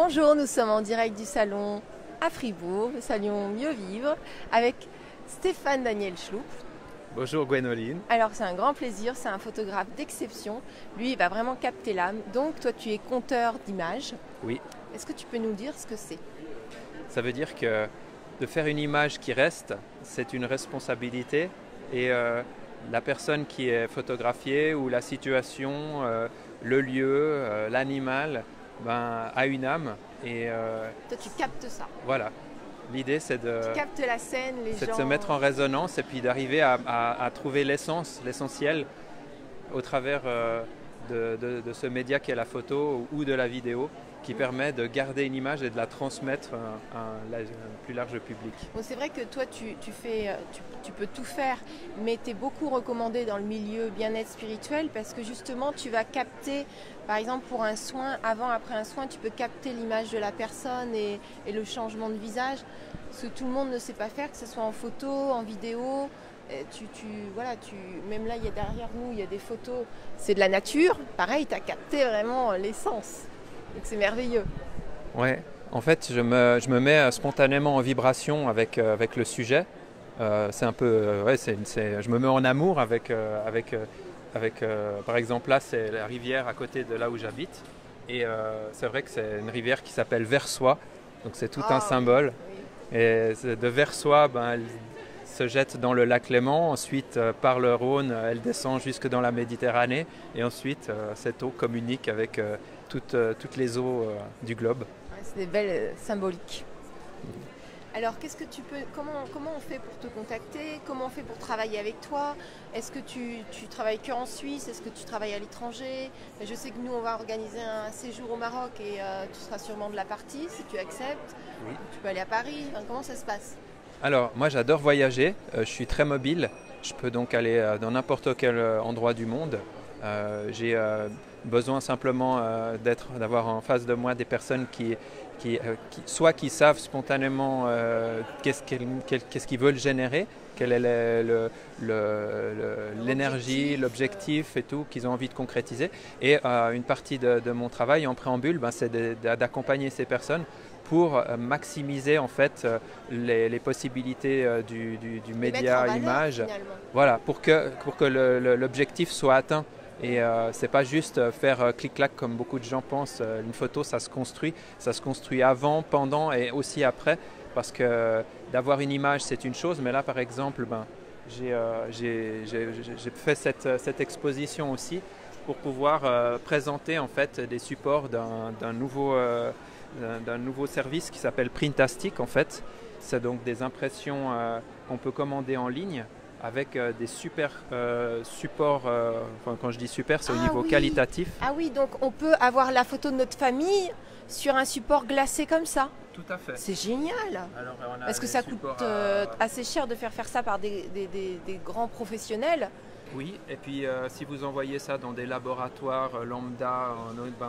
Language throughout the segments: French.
Bonjour, nous sommes en direct du salon à Fribourg, le salon Mieux Vivre, avec Stéphane Daniel Schloup. Bonjour Gwénoline. Alors c'est un grand plaisir, c'est un photographe d'exception. Lui, il va vraiment capter l'âme. Donc toi, tu es conteur d'images. Oui. Est-ce que tu peux nous dire ce que c'est? Ça veut dire que de faire une image qui reste, c'est une responsabilité et la personne qui est photographiée ou la situation, le lieu, l'animal, a une âme. Et Toi, tu captes ça. voilà. L'idée, c'est Tu captes la scène, les gens. de se mettre en résonance et puis d'arriver à trouver l'essence, l'essentiel au travers de ce média qu'est la photo ou de la vidéo, qui permet de garder une image et de la transmettre à un plus large public. Bon, c'est vrai que toi, tu peux tout faire, mais tu es beaucoup recommandé dans le milieu bien-être spirituel parce que justement, tu vas capter, par exemple pour un soin, avant, après un soin, tu peux capter l'image de la personne et le changement de visage, ce que tout le monde ne sait pas faire, que ce soit en photo, en vidéo. Même là, derrière nous, il y a des photos, c'est de la nature. Pareil, tu as capté vraiment l'essence. Donc c'est merveilleux. Ouais, en fait, je me mets spontanément en vibration avec le sujet. C'est un peu, je me mets en amour avec par exemple, là, c'est la rivière à côté de là où j'habite. Et c'est vrai que c'est une rivière qui s'appelle Versoix. Donc c'est tout un symbole. Oui. Et de Versoix, elle se jette dans le lac Léman. Ensuite, par le Rhône, elle descend jusque dans la Méditerranée. Et ensuite, cette eau communique avec toutes les eaux du globe. Ouais, c'est des belles symboliques. Alors, comment on fait pour te contacter? Comment on fait pour travailler avec toi? Est-ce que tu travailles qu'en Suisse? Est-ce que tu travailles à l'étranger? Je sais que nous, on va organiser un séjour au Maroc et tu seras sûrement de la partie si tu acceptes. Oui. Tu peux aller à Paris. Enfin, comment ça se passe? Alors, moi, j'adore voyager. Je suis très mobile. Je peux donc aller dans n'importe quel endroit du monde. J'ai besoin simplement d'avoir en face de moi des personnes qui savent spontanément qu'est-ce qu'ils veulent générer, quelle est l'énergie, l'objectif et tout qu'ils ont envie de concrétiser. Et une partie de mon travail en préambule, c'est d'accompagner ces personnes pour maximiser en fait les possibilités du média image. Voilà, pour que l'objectif soit atteint. Et c'est pas juste faire clic-clac comme beaucoup de gens pensent. Une photo, ça se construit avant, pendant et aussi après, parce que d'avoir une image, c'est une chose, mais là, par exemple, j'ai fait cette exposition aussi pour pouvoir présenter en fait des supports d'un nouveau service qui s'appelle Printastic en fait. C'est donc des impressions qu'on peut commander en ligne avec des super supports, quand je dis super, c'est au niveau qualitatif. Ah oui, donc on peut avoir la photo de notre famille sur un support glacé comme ça. Tout à fait. C'est génial. Alors, est-ce que ça coûte assez cher de faire ça par des grands professionnels? Oui, et puis si vous envoyez ça dans des laboratoires lambda,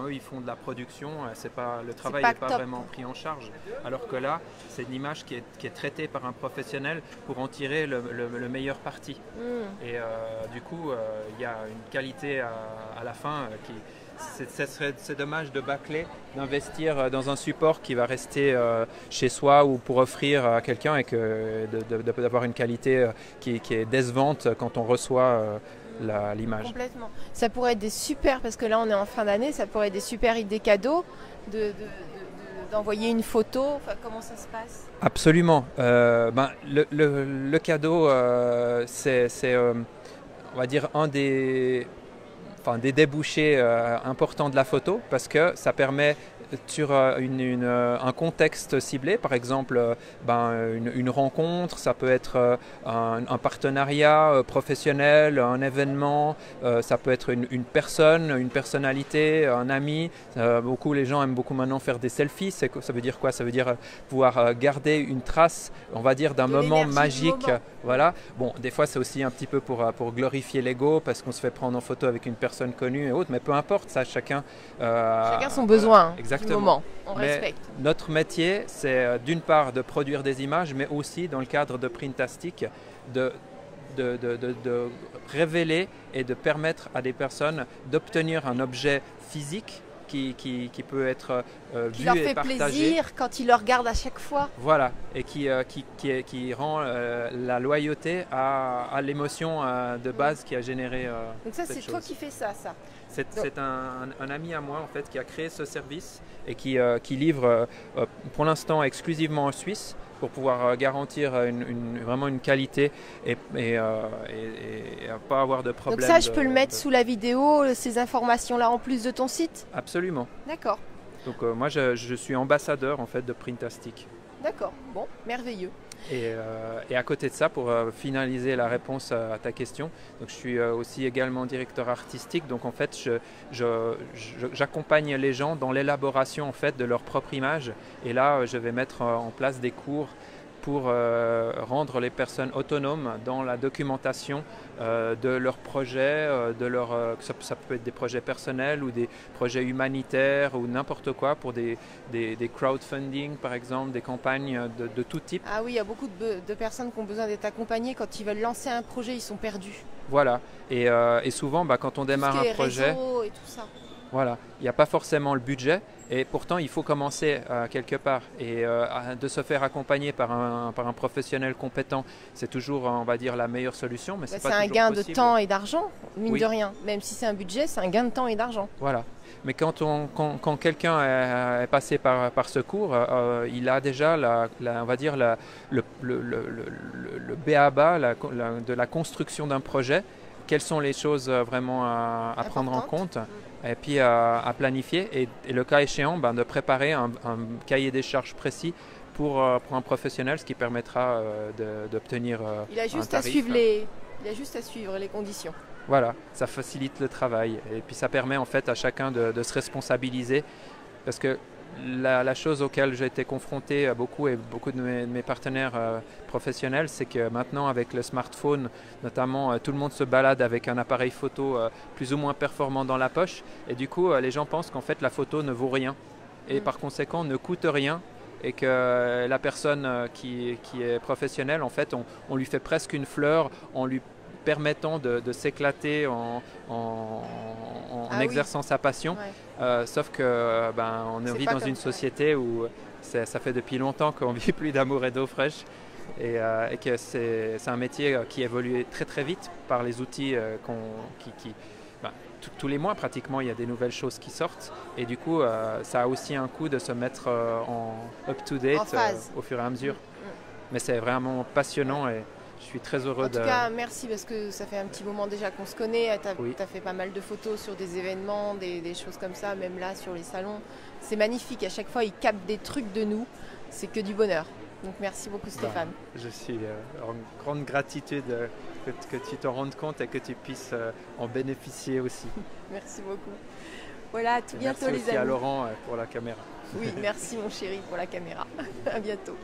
eux ils font de la production, le travail n'est pas vraiment pris en charge. Alors que là, c'est une image qui est traitée par un professionnel pour en tirer le meilleur parti. Et du coup, il y a une qualité à la fin qui... C'est dommage de bâcler, d'investir dans un support qui va rester chez soi ou pour offrir à quelqu'un et d'avoir une qualité qui est décevante quand on reçoit l'image. Complètement. Ça pourrait être des super, parce que là on est en fin d'année, ça pourrait être des super idées cadeaux d'envoyer une photo. Enfin, comment ça se passe? Absolument. Le cadeau, c'est on va dire un des débouchés importants de la photo, parce que ça permet sur un contexte ciblé, par exemple une rencontre, ça peut être un partenariat professionnel, un événement, ça peut être une personne, une personnalité, un ami. Les gens aiment beaucoup maintenant faire des selfies. Ça veut dire quoi? Ça veut dire pouvoir garder une trace, on va dire, d'un moment magique. Voilà. Bon, des fois c'est aussi un petit peu pour glorifier l'ego, parce qu'on se fait prendre en photo avec une personne connue et autres, mais peu importe, ça, chacun son besoin. Exactement. Du moment. On mais respecte. Notre métier, c'est d'une part de produire des images, mais aussi dans le cadre de Printastic, de révéler et de permettre à des personnes d'obtenir un objet physique qui peut être Qui vu leur et fait partagé. plaisir quand ils le regardent à chaque fois. Voilà, et qui rend la loyauté à l'émotion de base qui a généré Donc ça, cette c'est toi chose. qui fais ça. C'est un ami à moi en fait qui a créé ce service et qui livre pour l'instant exclusivement en Suisse pour pouvoir garantir vraiment une qualité et pas avoir de problème. Donc ça, je peux le mettre sous la vidéo, ces informations-là en plus de ton site? Absolument. D'accord. Donc moi je suis ambassadeur en fait de Printastic. D'accord, bon, merveilleux. Et à côté de ça, pour finaliser la réponse à ta question, donc je suis aussi également directeur artistique. Donc en fait, j'accompagne les gens dans l'élaboration en fait de leur propre image. Et là, je vais mettre en place des cours pour rendre les personnes autonomes dans la documentation de leurs projets, ça peut être des projets personnels ou des projets humanitaires ou n'importe quoi, pour des crowdfunding par exemple, des campagnes de tout type. Ah oui, il y a beaucoup de personnes qui ont besoin d'être accompagnées. Quand ils veulent lancer un projet, ils sont perdus. Voilà, et souvent quand on démarre un projet, réseaux et tout ça. Voilà, il n'y a pas forcément le budget et pourtant il faut commencer quelque part et de se faire accompagner par un professionnel compétent, c'est toujours, on va dire, la meilleure solution, mais c'est pas un toujours gain possible. de temps et d'argent, mine Oui. de rien. Même si c'est un budget, c'est un gain de temps et d'argent. Voilà, mais quand quelqu'un est passé par ce cours, il a déjà on va dire le b.a.-ba de la construction d'un projet. Quelles sont les choses vraiment à prendre en compte et puis à planifier et le cas échéant de préparer un cahier des charges précis pour un professionnel, ce qui permettra d'obtenir il a juste un tarif. Il a juste à suivre les conditions. Voilà, ça facilite le travail et puis ça permet en fait à chacun de se responsabiliser parce que la chose auquel j'ai été confronté beaucoup et beaucoup de mes partenaires professionnels, c'est que maintenant avec le smartphone, notamment, tout le monde se balade avec un appareil photo plus ou moins performant dans la poche et du coup les gens pensent qu'en fait la photo ne vaut rien et par conséquent ne coûte rien et que la personne qui est professionnelle, en fait on lui fait presque une fleur en lui permettant de s'éclater en exerçant sa passion. Ouais. Sauf que on vit dans une société où ça fait depuis longtemps qu'on ne vit plus d'amour et d'eau fraîche et que c'est un métier qui évolue très très vite par les outils tous les mois pratiquement il y a des nouvelles choses qui sortent et du coup ça a aussi un coût de se mettre en up-to-date au fur et à mesure. Mais c'est vraiment passionnant et je suis très heureux En tout cas, merci parce que ça fait un petit moment déjà qu'on se connaît. Tu as fait pas mal de photos sur des événements, des choses comme ça, même là sur les salons. C'est magnifique. À chaque fois, ils captent des trucs de nous. C'est que du bonheur. Donc merci beaucoup Stéphane. Je suis en grande gratitude que tu te rendes compte et que tu puisses en bénéficier aussi. Merci beaucoup. Voilà, à tout bientôt les amis. Merci aussi à Laurent pour la caméra. Oui, merci mon chéri pour la caméra. À bientôt.